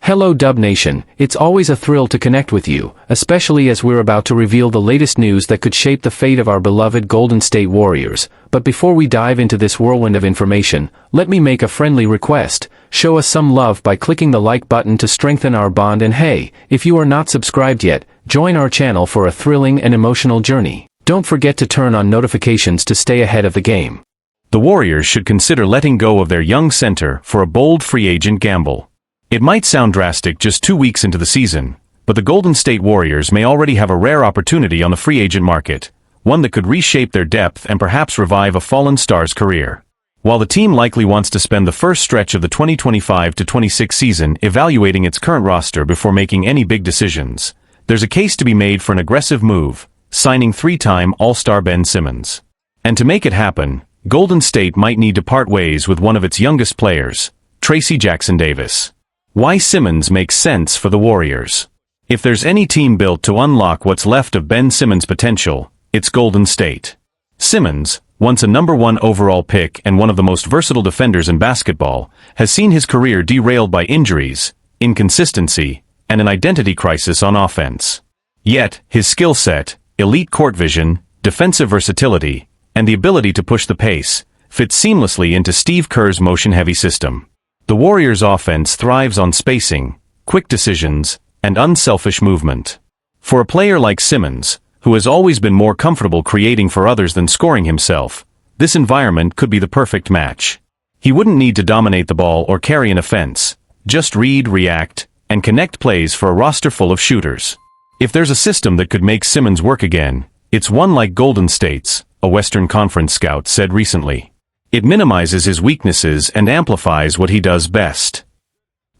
Hello Dub Nation, it's always a thrill to connect with you, especially as we're about to reveal the latest news that could shape the fate of our beloved Golden State Warriors. But before we dive into this whirlwind of information, let me make a friendly request. Show us some love by clicking the like button to strengthen our bond, and hey, if you are not subscribed yet, join our channel for a thrilling and emotional journey. Don't forget to turn on notifications to stay ahead of the game. The Warriors should consider letting go of their young center for a bold free agent gamble. It might sound drastic just 2 weeks into the season, but the Golden State Warriors may already have a rare opportunity on the free agent market, one that could reshape their depth and perhaps revive a fallen star's career. While the team likely wants to spend the first stretch of the 2025-26 season evaluating its current roster before making any big decisions, there's a case to be made for an aggressive move, signing three-time All-Star Ben Simmons. And to make it happen, Golden State might need to part ways with one of its youngest players, Tracy Jackson-Davis. Why Simmons makes sense for the Warriors. If there's any team built to unlock what's left of Ben Simmons' potential, it's Golden State. Simmons, once a #1 overall pick and one of the most versatile defenders in basketball, has seen his career derailed by injuries, inconsistency, and an identity crisis on offense. Yet, his skill set, elite court vision, defensive versatility, and the ability to push the pace, fit seamlessly into Steve Kerr's motion-heavy system. The Warriors' offense thrives on spacing, quick decisions, and unselfish movement. For a player like Simmons, who has always been more comfortable creating for others than scoring himself, this environment could be the perfect match. He wouldn't need to dominate the ball or carry an offense, just read, react, and connect plays for a roster full of shooters. If there's a system that could make Simmons work again, it's one like Golden State's, a Western Conference scout said recently. It minimizes his weaknesses and amplifies what he does best.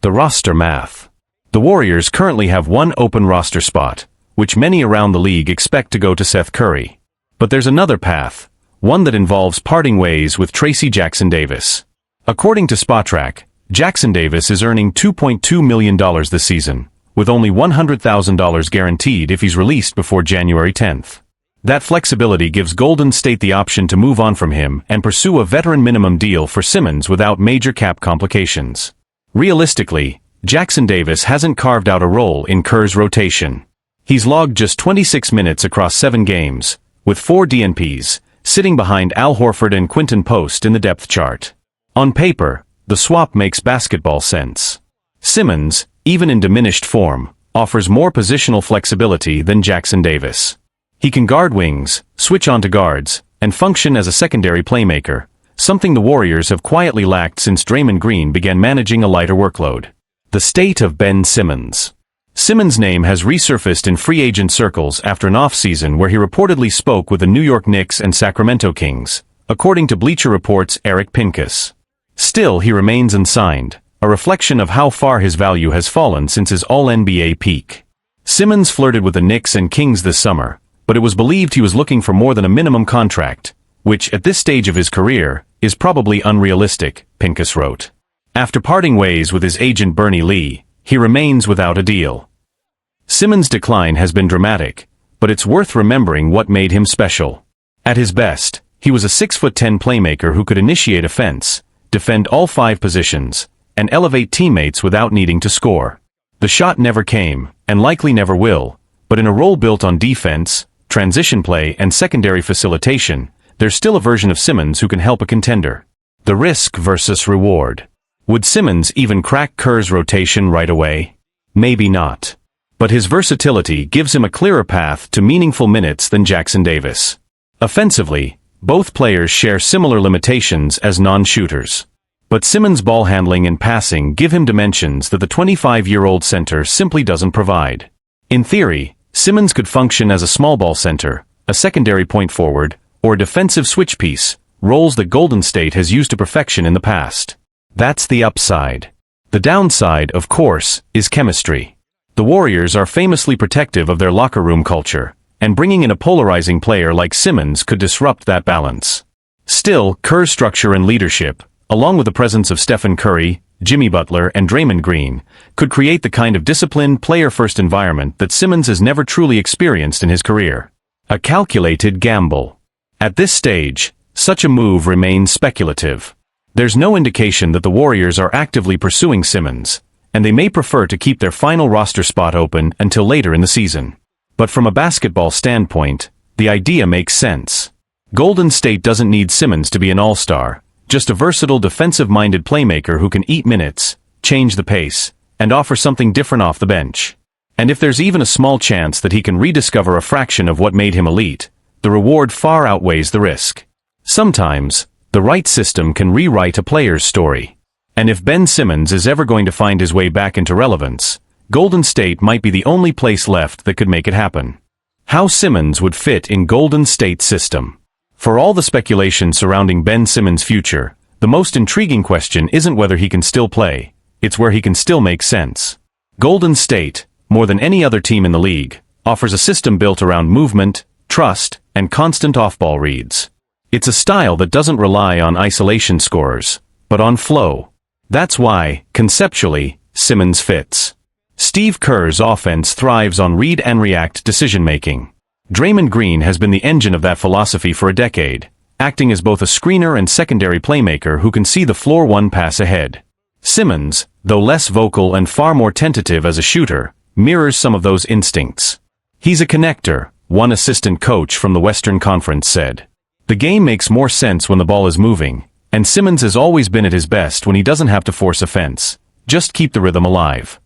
The roster math. The Warriors currently have one open roster spot, which many around the league expect to go to Seth Curry. But there's another path, one that involves parting ways with Tracy Jackson-Davis. According to Spotrac, Jackson-Davis is earning $2.2 million this season, with only $100,000 guaranteed if he's released before January 10th. That flexibility gives Golden State the option to move on from him and pursue a veteran minimum deal for Simmons without major cap complications. Realistically, Jackson-Davis hasn't carved out a role in Kerr's rotation. He's logged just 26 minutes across 7 games, with 4 DNPs, sitting behind Al Horford and Quinton Post in the depth chart. On paper, the swap makes basketball sense. Simmons, even in diminished form, offers more positional flexibility than Jackson-Davis. He can guard wings, switch onto guards, and function as a secondary playmaker, something the Warriors have quietly lacked since Draymond Green began managing a lighter workload. The state of Ben Simmons. Simmons' name has resurfaced in free agent circles after an offseason where he reportedly spoke with the New York Knicks and Sacramento Kings, according to Bleacher Report's Eric Pincus. Still, he remains unsigned, a reflection of how far his value has fallen since his All-NBA peak. Simmons flirted with the Knicks and Kings this summer, but it was believed he was looking for more than a minimum contract, which, at this stage of his career, is probably unrealistic, Pincus wrote. After parting ways with his agent Bernie Lee, he remains without a deal. Simmons' decline has been dramatic, but it's worth remembering what made him special. At his best, he was a 6'10" playmaker who could initiate offense, defend all 5 positions, and elevate teammates without needing to score. The shot never came, and likely never will, but in a role built on defense, transition play, and secondary facilitation, there's still a version of Simmons who can help a contender. The risk versus reward. Would Simmons even crack Kerr's rotation right away? Maybe not. But his versatility gives him a clearer path to meaningful minutes than Jackson-Davis. Offensively, both players share similar limitations as non-shooters. But Simmons' ball handling and passing give him dimensions that the 25-year-old center simply doesn't provide. In theory, Simmons could function as a small ball center, a secondary point forward, or a defensive switch piece, roles that Golden State has used to perfection in the past. That's the upside. The downside, of course, is chemistry. The Warriors are famously protective of their locker room culture, and bringing in a polarizing player like Simmons could disrupt that balance. Still, Kerr's structure and leadership, along with the presence of Stephen Curry, Jimmy Butler, and Draymond Green, could create the kind of disciplined, player-first environment that Simmons has never truly experienced in his career. A calculated gamble. At this stage, such a move remains speculative. There's no indication that the Warriors are actively pursuing Simmons, and they may prefer to keep their final roster spot open until later in the season. But from a basketball standpoint, the idea makes sense. Golden State doesn't need Simmons to be an all-star, just a versatile defensive-minded playmaker who can eat minutes, change the pace, and offer something different off the bench. And if there's even a small chance that he can rediscover a fraction of what made him elite, the reward far outweighs the risk. Sometimes, the right system can rewrite a player's story. And if Ben Simmons is ever going to find his way back into relevance, Golden State might be the only place left that could make it happen. How Simmons would fit in Golden State's system. For all the speculation surrounding Ben Simmons' future, the most intriguing question isn't whether he can still play, it's where he can still make sense. Golden State, more than any other team in the league, offers a system built around movement, trust, and constant off-ball reads. It's a style that doesn't rely on isolation scorers, but on flow. That's why, conceptually, Simmons fits. Steve Kerr's offense thrives on read and react decision-making. Draymond Green has been the engine of that philosophy for a decade, acting as both a screener and secondary playmaker who can see the floor one pass ahead. Simmons, though less vocal and far more tentative as a shooter, mirrors some of those instincts. He's a connector, one assistant coach from the Western Conference said. The game makes more sense when the ball is moving, and Simmons has always been at his best when he doesn't have to force offense, just keep the rhythm alive.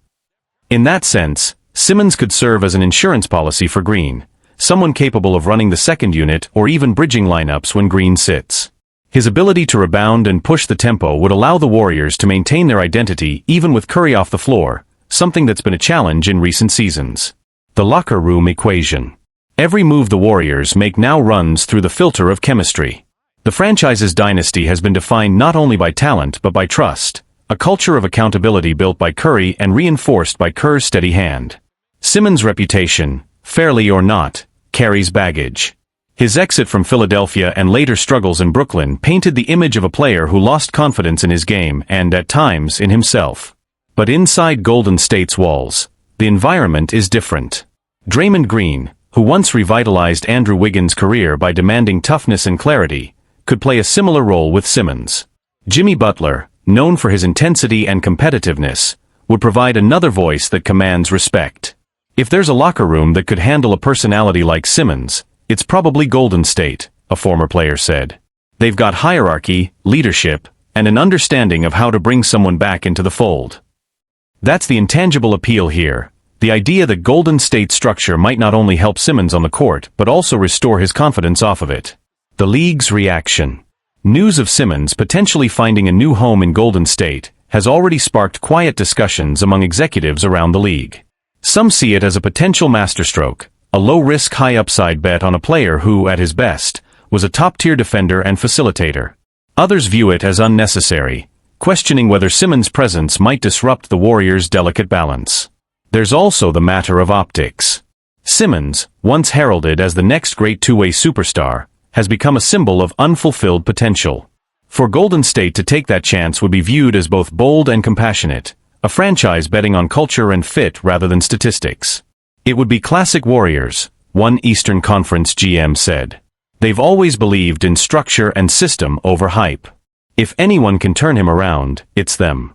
In that sense, Simmons could serve as an insurance policy for Green, someone capable of running the second unit or even bridging lineups when Green sits. His ability to rebound and push the tempo would allow the Warriors to maintain their identity even with Curry off the floor, something that's been a challenge in recent seasons. The locker room equation. Every move the Warriors make now runs through the filter of chemistry. The franchise's dynasty has been defined not only by talent but by trust, a culture of accountability built by Curry and reinforced by Kerr's steady hand. Simmons' reputation, fairly or not, carries baggage. His exit from Philadelphia and later struggles in Brooklyn painted the image of a player who lost confidence in his game and, at times, in himself. But inside Golden State's walls, the environment is different. Draymond Green, who once revitalized Andrew Wiggins' career by demanding toughness and clarity, could play a similar role with Simmons. Jimmy Butler, known for his intensity and competitiveness, would provide another voice that commands respect. If there's a locker room that could handle a personality like Simmons, it's probably Golden State, a former player said. They've got hierarchy, leadership, and an understanding of how to bring someone back into the fold. That's the intangible appeal here, the idea that Golden State's structure might not only help Simmons on the court but also restore his confidence off of it. The league's reaction. News of Simmons potentially finding a new home in Golden State has already sparked quiet discussions among executives around the league. Some see it as a potential masterstroke, a low-risk, high-upside bet on a player who, at his best, was a top-tier defender and facilitator. Others view it as unnecessary, questioning whether Simmons' presence might disrupt the Warriors' delicate balance. There's also the matter of optics. Simmons, once heralded as the next great two-way superstar, has become a symbol of unfulfilled potential. For Golden State to take that chance would be viewed as both bold and compassionate, a franchise betting on culture and fit rather than statistics. It would be classic Warriors, one Eastern Conference GM said. They've always believed in structure and system over hype. If anyone can turn him around, it's them.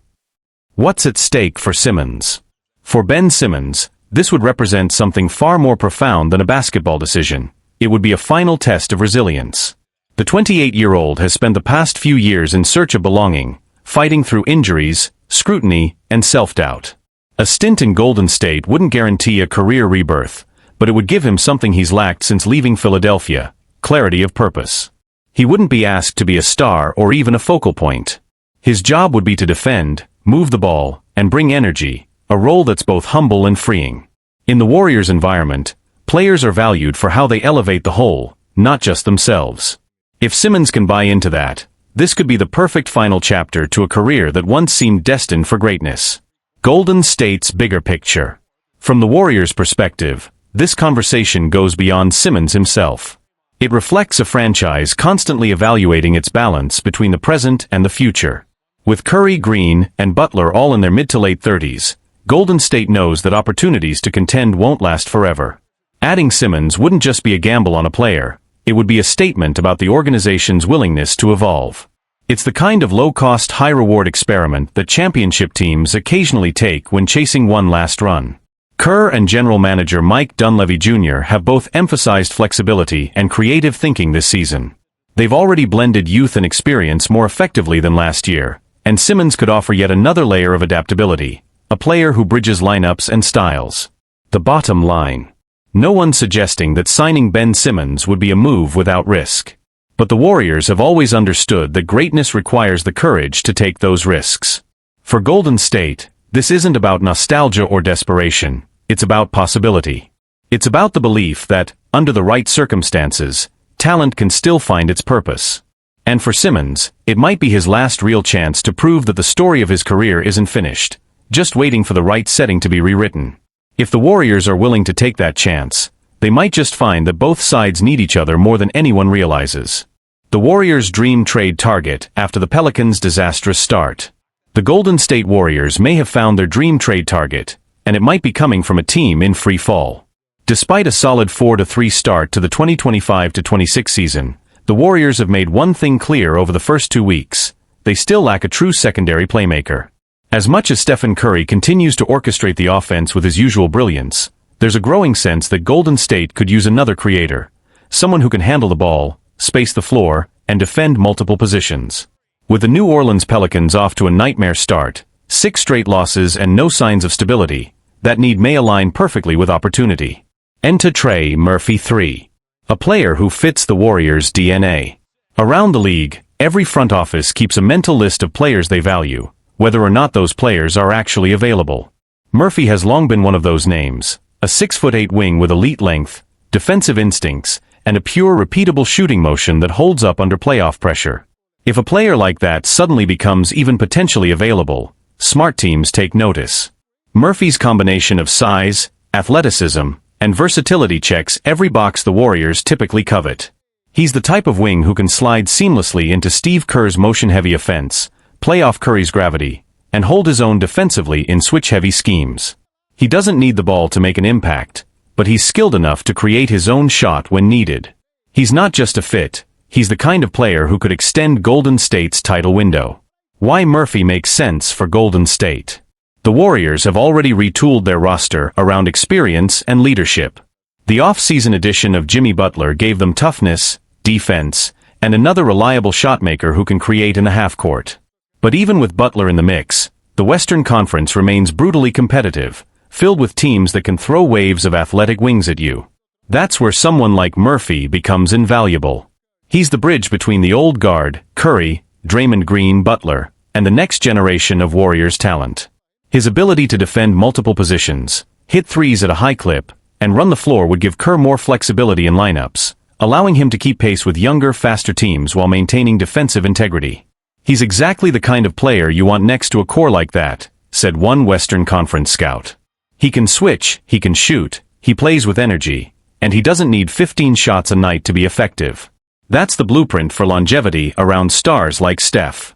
What's at stake for Simmons? For Ben Simmons, this would represent something far more profound than a basketball decision. It would be a final test of resilience. The 28-year-old has spent the past few years in search of belonging, fighting through injuries, scrutiny, and self-doubt. A stint in Golden State wouldn't guarantee a career rebirth, but it would give him something he's lacked since leaving Philadelphia: clarity of purpose. He wouldn't be asked to be a star or even a focal point. His job would be to defend, move the ball, and bring energy, a role that's both humble and freeing. In the Warriors' environment, players are valued for how they elevate the whole, not just themselves. If Simmons can buy into that, this could be the perfect final chapter to a career that once seemed destined for greatness. Golden State's bigger picture. From the Warriors' perspective, this conversation goes beyond Simmons himself. It reflects a franchise constantly evaluating its balance between the present and the future. With Curry, Green, and Butler all in their mid to late 30s, Golden State knows that opportunities to contend won't last forever. Adding Simmons wouldn't just be a gamble on a player, it would be a statement about the organization's willingness to evolve. It's the kind of low-cost, high-reward experiment that championship teams occasionally take when chasing one last run. Kerr and general manager Mike Dunleavy Jr. have both emphasized flexibility and creative thinking this season. They've already blended youth and experience more effectively than last year, and Simmons could offer yet another layer of adaptability, a player who bridges lineups and styles. The bottom line. No one's suggesting that signing Ben Simmons would be a move without risk. But the Warriors have always understood that greatness requires the courage to take those risks. For Golden State, this isn't about nostalgia or desperation, it's about possibility. It's about the belief that, under the right circumstances, talent can still find its purpose. And for Simmons, it might be his last real chance to prove that the story of his career isn't finished, just waiting for the right setting to be rewritten. If the Warriors are willing to take that chance, they might just find that both sides need each other more than anyone realizes. The Warriors' dream trade target after the Pelicans' disastrous start. The Golden State Warriors may have found their dream trade target, and it might be coming from a team in free fall. Despite a solid 4-3 start to the 2025-26 season, the Warriors have made one thing clear over the first 2 weeks: they still lack a true secondary playmaker. As much as Stephen Curry continues to orchestrate the offense with his usual brilliance, there's a growing sense that Golden State could use another creator, someone who can handle the ball, space the floor, and defend multiple positions. With the New Orleans Pelicans off to a nightmare start, 6 straight losses and no signs of stability, that need may align perfectly with opportunity. Enter Trey Murphy III. A player who fits the Warriors' DNA. Around the league, every front office keeps a mental list of players they value, whether or not those players are actually available. Murphy has long been one of those names, a 6'8" wing with elite length, defensive instincts, and a pure repeatable shooting motion that holds up under playoff pressure. If a player like that suddenly becomes even potentially available, smart teams take notice. Murphy's combination of size, athleticism, and versatility checks every box the Warriors typically covet. He's the type of wing who can slide seamlessly into Steve Kerr's motion-heavy offense, play off Curry's gravity, and hold his own defensively in switch-heavy schemes. He doesn't need the ball to make an impact, but he's skilled enough to create his own shot when needed. He's not just a fit, he's the kind of player who could extend Golden State's title window. Why Murphy makes sense for Golden State. The Warriors have already retooled their roster around experience and leadership. The off-season addition of Jimmy Butler gave them toughness, defense, and another reliable shotmaker who can create in the half-court. But even with Butler in the mix, the Western Conference remains brutally competitive, filled with teams that can throw waves of athletic wings at you. That's where someone like Murphy becomes invaluable. He's the bridge between the old guard, Curry, Draymond Green, Butler, and the next generation of Warriors talent. His ability to defend multiple positions, hit threes at a high clip, and run the floor would give Kerr more flexibility in lineups, allowing him to keep pace with younger, faster teams while maintaining defensive integrity. He's exactly the kind of player you want next to a core like that, said one Western Conference scout. He can switch, he can shoot, he plays with energy, and he doesn't need 15 shots a night to be effective. That's the blueprint for longevity around stars like Steph.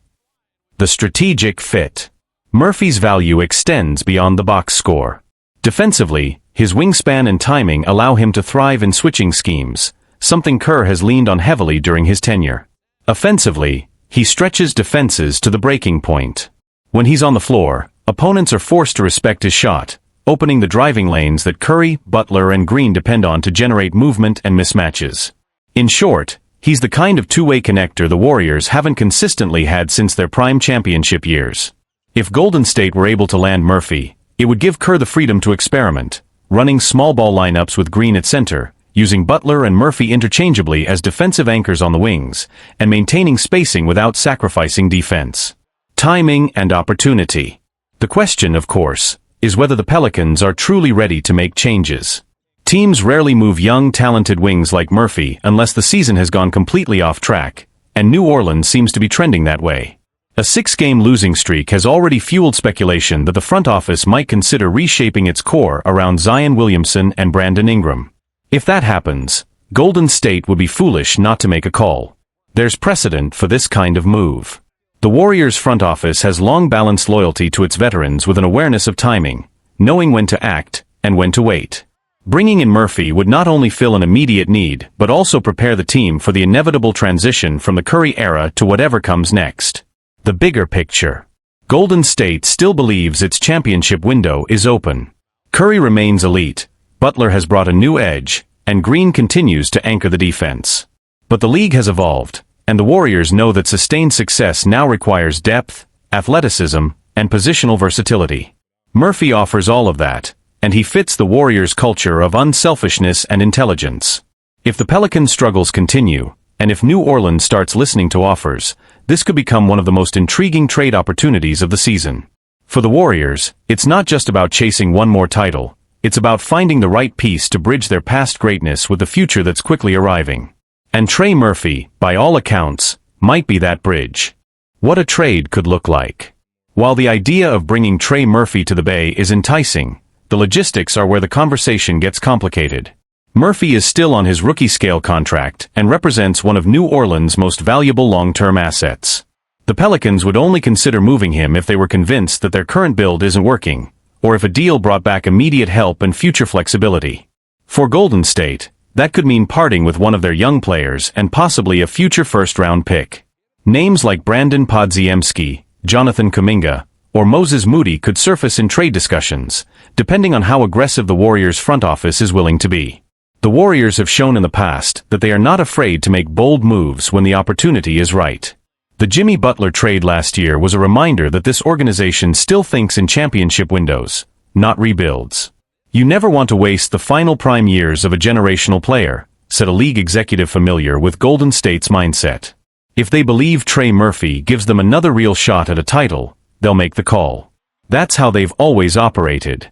The strategic fit. Murphy's value extends beyond the box score. Defensively, his wingspan and timing allow him to thrive in switching schemes, something Kerr has leaned on heavily during his tenure. Offensively, he stretches defenses to the breaking point. When he's on the floor, opponents are forced to respect his shot, opening the driving lanes that Curry, Butler, and Green depend on to generate movement and mismatches. In short, he's the kind of two-way connector the Warriors haven't consistently had since their prime championship years. If Golden State were able to land Murphy, it would give Kerr the freedom to experiment, running small ball lineups with Green at center, using Butler and Murphy interchangeably as defensive anchors on the wings, and maintaining spacing without sacrificing defense. Timing and opportunity. The question, of course, is whether the Pelicans are truly ready to make changes. Teams rarely move young, talented wings like Murphy unless the season has gone completely off track, and New Orleans seems to be trending that way. A 6-game losing streak has already fueled speculation that the front office might consider reshaping its core around Zion Williamson and Brandon Ingram. If that happens, Golden State would be foolish not to make a call. There's precedent for this kind of move. The Warriors' front office has long balanced loyalty to its veterans with an awareness of timing, knowing when to act and when to wait. Bringing in Murphy would not only fill an immediate need but also prepare the team for the inevitable transition from the Curry era to whatever comes next. The bigger picture. Golden State still believes its championship window is open. Curry remains elite, Butler has brought a new edge, and Green continues to anchor the defense. But the league has evolved, and the Warriors know that sustained success now requires depth, athleticism, and positional versatility. Murphy offers all of that, and he fits the Warriors' culture of unselfishness and intelligence. If the Pelicans' struggles continue, and if New Orleans starts listening to offers, this could become one of the most intriguing trade opportunities of the season. For the Warriors, it's not just about chasing one more title, it's about finding the right piece to bridge their past greatness with the future that's quickly arriving. And Trey Murphy, by all accounts, might be that bridge. What a trade could look like. While the idea of bringing Trey Murphy to the Bay is enticing, the logistics are where the conversation gets complicated. Murphy is still on his rookie-scale contract and represents one of New Orleans' most valuable long-term assets. The Pelicans would only consider moving him if they were convinced that their current build isn't working, or if a deal brought back immediate help and future flexibility. For Golden State, that could mean parting with one of their young players and possibly a future first-round pick. Names like Brandon Podziemski, Jonathan Kuminga, or Moses Moody could surface in trade discussions, depending on how aggressive the Warriors' front office is willing to be. The Warriors have shown in the past that they are not afraid to make bold moves when the opportunity is right. The Jimmy Butler trade last year was a reminder that this organization still thinks in championship windows, not rebuilds. "You never want to waste the final prime years of a generational player," said a league executive familiar with Golden State's mindset. If they believe Trey Murphy gives them another real shot at a title, they'll make the call. That's how they've always operated.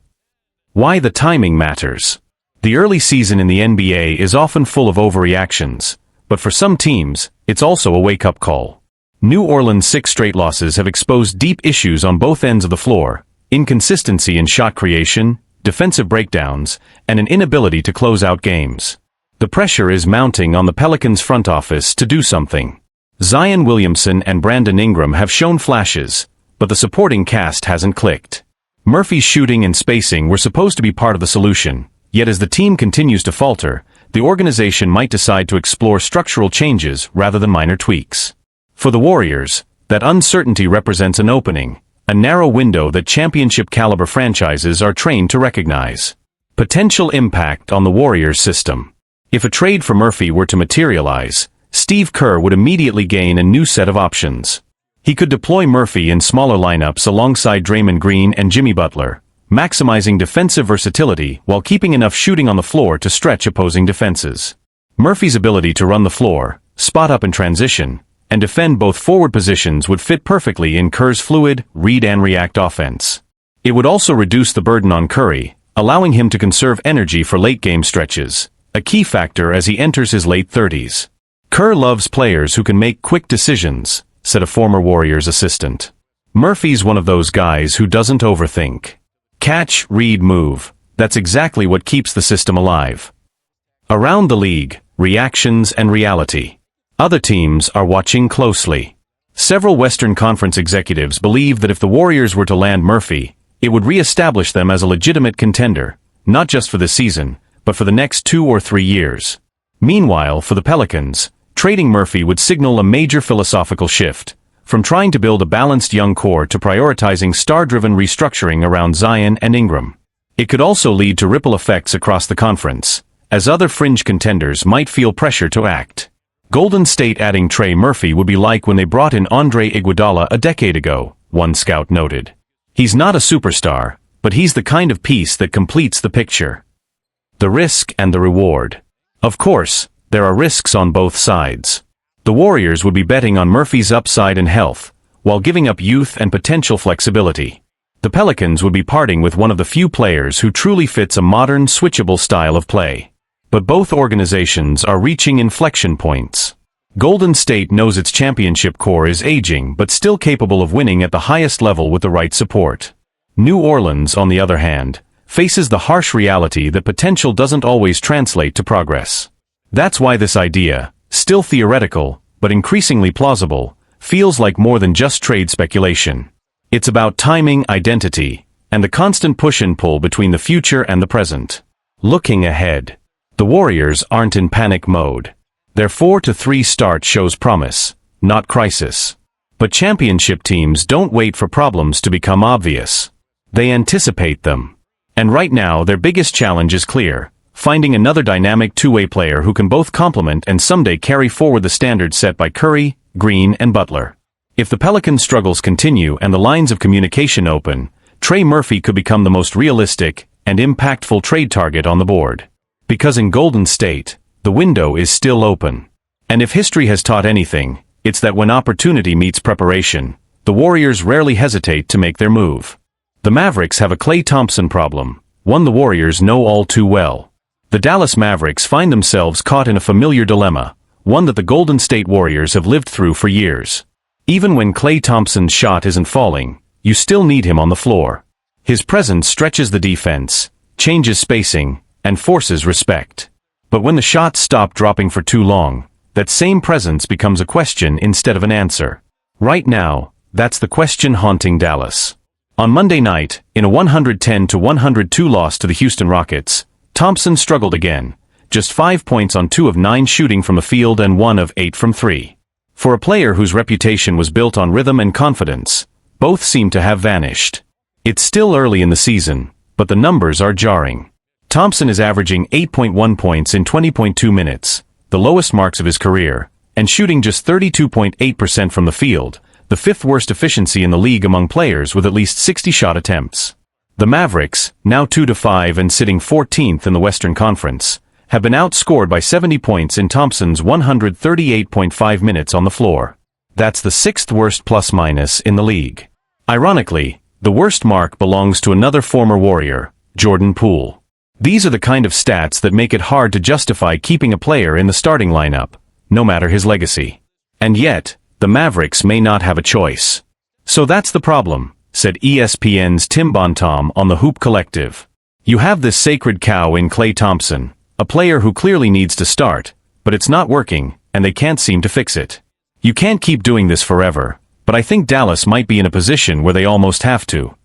Why the timing matters. The early season in the NBA is often full of overreactions, but for some teams, it's also a wake-up call. New Orleans' 6 straight losses have exposed deep issues on both ends of the floor: inconsistency in shot creation, defensive breakdowns, and an inability to close out games. The pressure is mounting on the Pelicans' front office to do something. Zion Williamson and Brandon Ingram have shown flashes, but the supporting cast hasn't clicked. Murphy's shooting and spacing were supposed to be part of the solution, yet as the team continues to falter, the organization might decide to explore structural changes rather than minor tweaks. For the Warriors, that uncertainty represents an opening, a narrow window that championship-caliber franchises are trained to recognize. Potential impact on the Warriors' system. If a trade for Murphy were to materialize, Steve Kerr would immediately gain a new set of options. He could deploy Murphy in smaller lineups alongside Draymond Green and Jimmy Butler, maximizing defensive versatility while keeping enough shooting on the floor to stretch opposing defenses. Murphy's ability to run the floor, spot up in transition, and defend both forward positions would fit perfectly in Kerr's fluid, read-and-react offense. It would also reduce the burden on Curry, allowing him to conserve energy for late-game stretches, a key factor as he enters his late 30s. "Kerr loves players who can make quick decisions," said a former Warriors assistant. Murphy's one of those guys who doesn't overthink. Catch, read, move. That's exactly what keeps the system alive. Around the league, reactions and reality. Other teams are watching closely. Several Western Conference executives believe that if the Warriors were to land Murphy, it would re-establish them as a legitimate contender, not just for this season, but for the next 2 or 3 years. Meanwhile, for the Pelicans, trading Murphy would signal a major philosophical shift, from trying to build a balanced young core to prioritizing star-driven restructuring around Zion and Ingram. It could also lead to ripple effects across the conference, as other fringe contenders might feel pressure to act. Golden State adding Trey Murphy would be like when they brought in Andre Iguodala a decade ago, one scout noted. He's not a superstar, but he's the kind of piece that completes the picture. The risk and the reward. Of course, there are risks on both sides. The Warriors would be betting on Murphy's upside and health, while giving up youth and potential flexibility. The Pelicans would be parting with one of the few players who truly fits a modern, switchable style of play. But both organizations are reaching inflection points. Golden State knows its championship core is aging but still capable of winning at the highest level with the right support. New Orleans, on the other hand, faces the harsh reality that potential doesn't always translate to progress. That's why this idea, still theoretical, but increasingly plausible, feels like more than just trade speculation. It's about timing, identity, and the constant push and pull between the future and the present. Looking ahead, the Warriors aren't in panic mode. Their 4-3 start shows promise, not crisis. But championship teams don't wait for problems to become obvious. They anticipate them. And right now their biggest challenge is clear: finding another dynamic two-way player who can both complement and someday carry forward the standards set by Curry, Green, and Butler. If the Pelicans' struggles continue and the lines of communication open, Trey Murphy could become the most realistic and impactful trade target on the board. Because in Golden State, the window is still open. And if history has taught anything, it's that when opportunity meets preparation, the Warriors rarely hesitate to make their move. The Mavericks have a Klay Thompson problem, one the Warriors know all too well. The Dallas Mavericks find themselves caught in a familiar dilemma, one that the Golden State Warriors have lived through for years. Even when Klay Thompson's shot isn't falling, you still need him on the floor. His presence stretches the defense, changes spacing, and forces respect. But when the shots stop dropping for too long, that same presence becomes a question instead of an answer. Right now, that's the question haunting Dallas. On Monday night, in a 110-102 loss to the Houston Rockets, Thompson struggled again, just 5 points on 2 of 9 shooting from the field and 1 of 8 from 3. For a player whose reputation was built on rhythm and confidence, both seem to have vanished. It's still early in the season, but the numbers are jarring. Thompson is averaging 8.1 points in 20.2 minutes, the lowest marks of his career, and shooting just 32.8% from the field, the 5th worst efficiency in the league among players with at least 60 shot attempts. The Mavericks, now 2-5 and sitting 14th in the Western Conference, have been outscored by 70 points in Thompson's 138.5 minutes on the floor. That's the 6th worst plus-minus in the league. Ironically, the worst mark belongs to another former Warrior, Jordan Poole. These are the kind of stats that make it hard to justify keeping a player in the starting lineup, no matter his legacy. And yet, the Mavericks may not have a choice. So that's the problem, said ESPN's Tim Bontemps on the Hoop Collective. You have this sacred cow in Klay Thompson, a player who clearly needs to start, but it's not working, and they can't seem to fix it. You can't keep doing this forever, but I think Dallas might be in a position where they almost have to.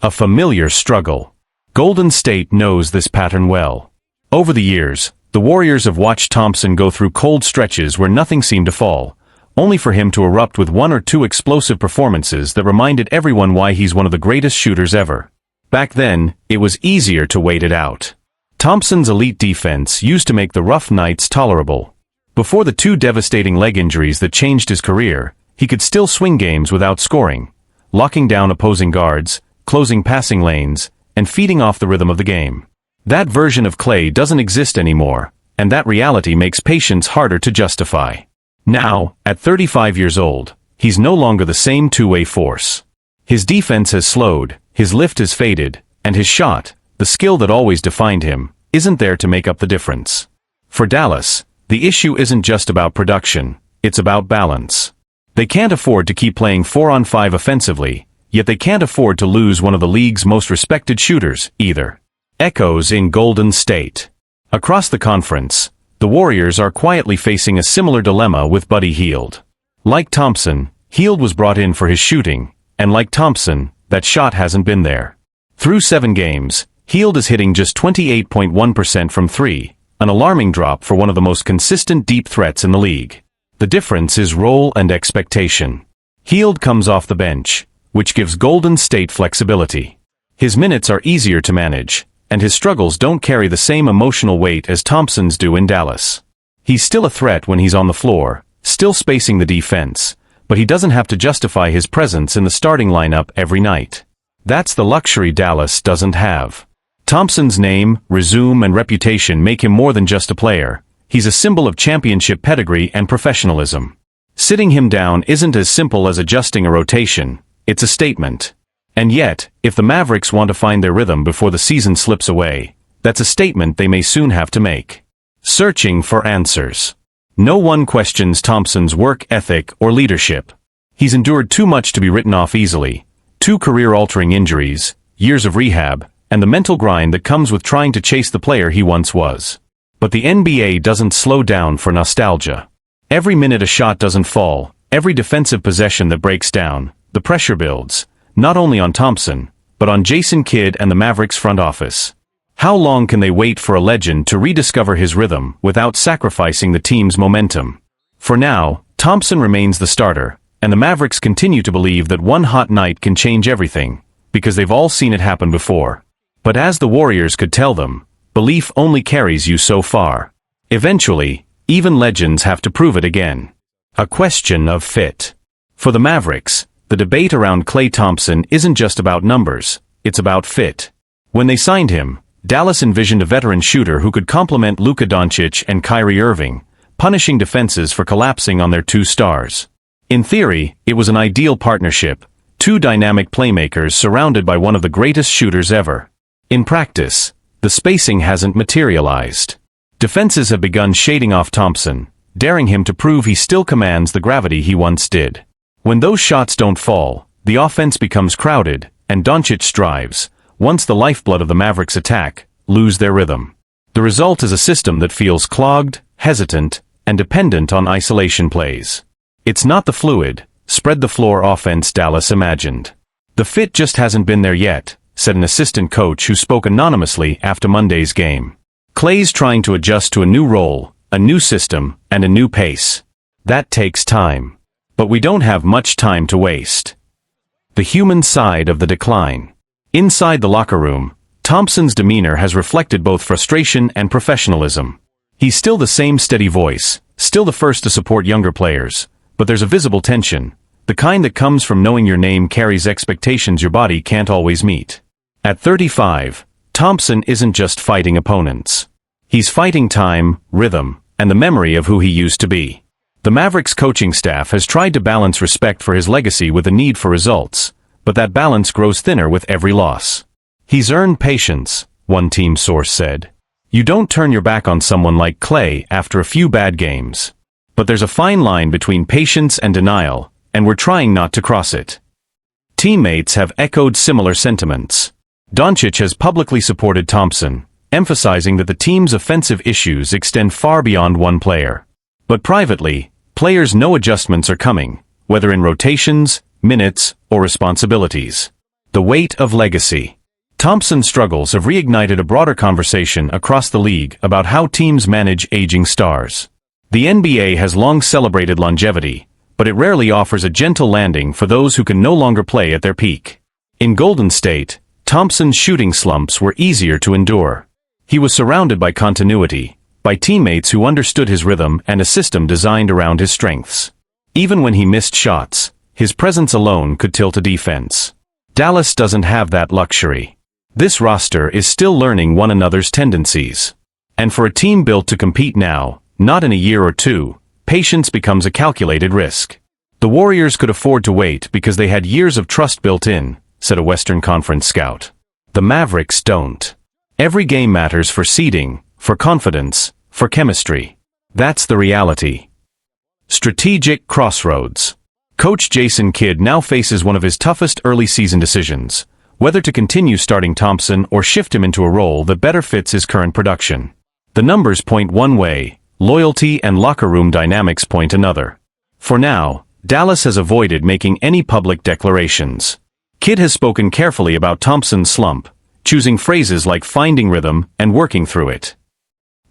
A familiar struggle. Golden State knows this pattern well. Over the years, the Warriors have watched Thompson go through cold stretches where nothing seemed to fall, only for him to erupt with 1 or 2 explosive performances that reminded everyone why he's one of the greatest shooters ever. Back then, it was easier to wait it out. Thompson's elite defense used to make the rough nights tolerable. Before the 2 devastating leg injuries that changed his career, he could still swing games without scoring, locking down opposing guards, closing passing lanes, and feeding off the rhythm of the game. That version of Klay doesn't exist anymore, and that reality makes patience harder to justify. Now, at 35 years old, he's no longer the same two-way force. His defense has slowed, his lift has faded, and his shot, the skill that always defined him, isn't there to make up the difference. For Dallas, the issue isn't just about production, it's about balance. They can't afford to keep playing 4-on-5 offensively, yet they can't afford to lose one of the league's most respected shooters, either. Echoes in Golden State. Across the conference, the Warriors are quietly facing a similar dilemma with Buddy Hield. Like Thompson, Hield was brought in for his shooting, and like Thompson, that shot hasn't been there. Through 7 games, Hield is hitting just 28.1% from 3, an alarming drop for one of the most consistent deep threats in the league. The difference is role and expectation. Hield comes off the bench, which gives Golden State flexibility. His minutes are easier to manage, and his struggles don't carry the same emotional weight as Thompson's do in Dallas. He's still a threat when he's on the floor, still spacing the defense, but he doesn't have to justify his presence in the starting lineup every night. That's the luxury Dallas doesn't have. Thompson's name, resume, and reputation make him more than just a player. He's a symbol of championship pedigree and professionalism. Sitting him down isn't as simple as adjusting a rotation, it's a statement. And yet, if the Mavericks want to find their rhythm before the season slips away, that's a statement they may soon have to make. Searching for answers. No one questions Thompson's work ethic or leadership. He's endured too much to be written off easily. 2 career-altering injuries, years of rehab, and the mental grind that comes with trying to chase the player he once was. But the NBA doesn't slow down for nostalgia. Every minute a shot doesn't fall, every defensive possession that breaks down, the pressure builds, not only on Thompson, but on Jason Kidd and the Mavericks front office. How long can they wait for a legend to rediscover his rhythm without sacrificing the team's momentum? For now, Thompson remains the starter, and the Mavericks continue to believe that one hot night can change everything, because they've all seen it happen before. But as the Warriors could tell them, belief only carries you so far. Eventually, even legends have to prove it again. A question of fit. For the Mavericks, the debate around Klay Thompson isn't just about numbers, it's about fit. When they signed him, Dallas envisioned a veteran shooter who could complement Luka Doncic and Kyrie Irving, punishing defenses for collapsing on their two stars. In theory, it was an ideal partnership, two dynamic playmakers surrounded by one of the greatest shooters ever. In practice, the spacing hasn't materialized. Defenses have begun shading off Thompson, daring him to prove he still commands the gravity he once did. When those shots don't fall, the offense becomes crowded, and Doncic's drives, once the lifeblood of the Mavericks' attack, lose their rhythm. The result is a system that feels clogged, hesitant, and dependent on isolation plays. It's not the fluid, spread-the-floor offense Dallas imagined. The fit just hasn't been there yet, said an assistant coach who spoke anonymously after Monday's game. Klay's trying to adjust to a new role, a new system, and a new pace. That takes time. But we don't have much time to waste. The human side of the decline. Inside the locker room, Thompson's demeanor has reflected both frustration and professionalism. He's still the same steady voice, still the first to support younger players, but there's a visible tension, the kind that comes from knowing your name carries expectations your body can't always meet. At 35, Thompson isn't just fighting opponents. He's fighting time, rhythm, and the memory of who he used to be. The Mavericks coaching staff has tried to balance respect for his legacy with a need for results, but that balance grows thinner with every loss. He's earned patience, one team source said. You don't turn your back on someone like Klay after a few bad games. But there's a fine line between patience and denial, and we're trying not to cross it. Teammates have echoed similar sentiments. Doncic has publicly supported Thompson, emphasizing that the team's offensive issues extend far beyond one player. But privately, players know adjustments are coming, whether in rotations, minutes, or responsibilities. The weight of legacy. Thompson's struggles have reignited a broader conversation across the league about how teams manage aging stars. The NBA has long celebrated longevity, but it rarely offers a gentle landing for those who can no longer play at their peak. In Golden State, Thompson's shooting slumps were easier to endure. He was surrounded by continuity, by teammates who understood his rhythm and a system designed around his strengths. Even when he missed shots, his presence alone could tilt a defense. Dallas doesn't have that luxury. This roster is still learning one another's tendencies. And for a team built to compete now, not in a year or two, patience becomes a calculated risk. The Warriors could afford to wait because they had years of trust built in, said a Western Conference scout. The Mavericks don't. Every game matters for seeding, for confidence, for chemistry. That's the reality. Strategic crossroads. Coach Jason Kidd now faces one of his toughest early season decisions, whether to continue starting Thompson or shift him into a role that better fits his current production. The numbers point one way, loyalty and locker room dynamics point another. For now, Dallas has avoided making any public declarations. Kidd has spoken carefully about Thompson's slump, choosing phrases like finding rhythm and working through it.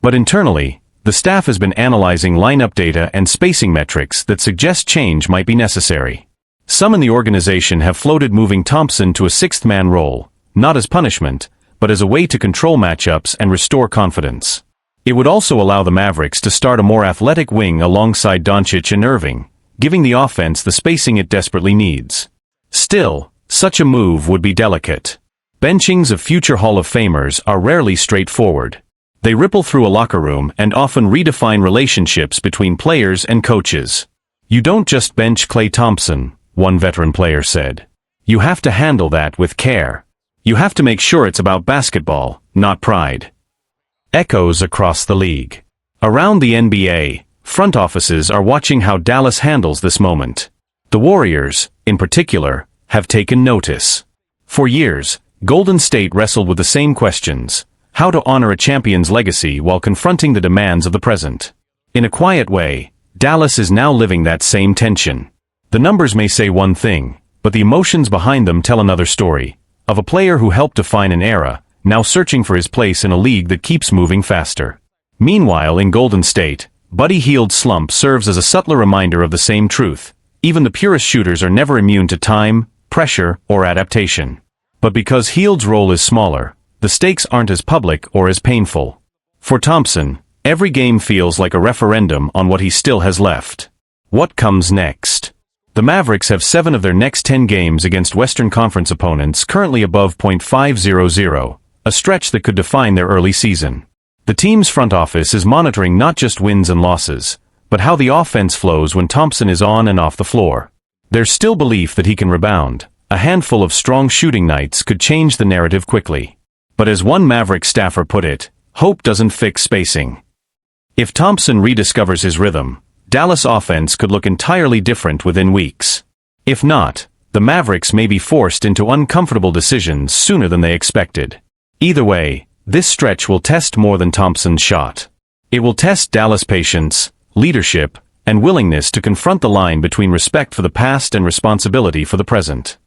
But internally, the staff has been analyzing lineup data and spacing metrics that suggest change might be necessary. Some in the organization have floated moving Thompson to a sixth-man role, not as punishment, but as a way to control matchups and restore confidence. It would also allow the Mavericks to start a more athletic wing alongside Doncic and Irving, giving the offense the spacing it desperately needs. Still, such a move would be delicate. Benchings of future Hall of Famers are rarely straightforward. They ripple through a locker room and often redefine relationships between players and coaches. You don't just bench Klay Thompson, one veteran player said. You have to handle that with care. You have to make sure it's about basketball, not pride. Echoes across the league. Around the NBA, front offices are watching how Dallas handles this moment. The Warriors, in particular, have taken notice. For years, Golden State wrestled with the same questions: how to honor a champion's legacy while confronting the demands of the present. In a quiet way, Dallas is now living that same tension. The numbers may say one thing, but the emotions behind them tell another story, of a player who helped define an era, now searching for his place in a league that keeps moving faster. Meanwhile, in Golden State, Buddy Hield's slump serves as a subtler reminder of the same truth. Even the purest shooters are never immune to time, pressure, or adaptation. But because Hield's role is smaller, the stakes aren't as public or as painful. For Thompson, every game feels like a referendum on what he still has left. What comes next? The Mavericks have 7 of their next 10 games against Western Conference opponents currently above .500, a stretch that could define their early season. The team's front office is monitoring not just wins and losses, but how the offense flows when Thompson is on and off the floor. There's still belief that he can rebound. A handful of strong shooting nights could change the narrative quickly. But as one Maverick staffer put it, hope doesn't fix spacing. If Thompson rediscovers his rhythm, Dallas' offense could look entirely different within weeks. If not, the Mavericks may be forced into uncomfortable decisions sooner than they expected. Either way, this stretch will test more than Thompson's shot. It will test Dallas' patience, leadership, and willingness to confront the line between respect for the past and responsibility for the present.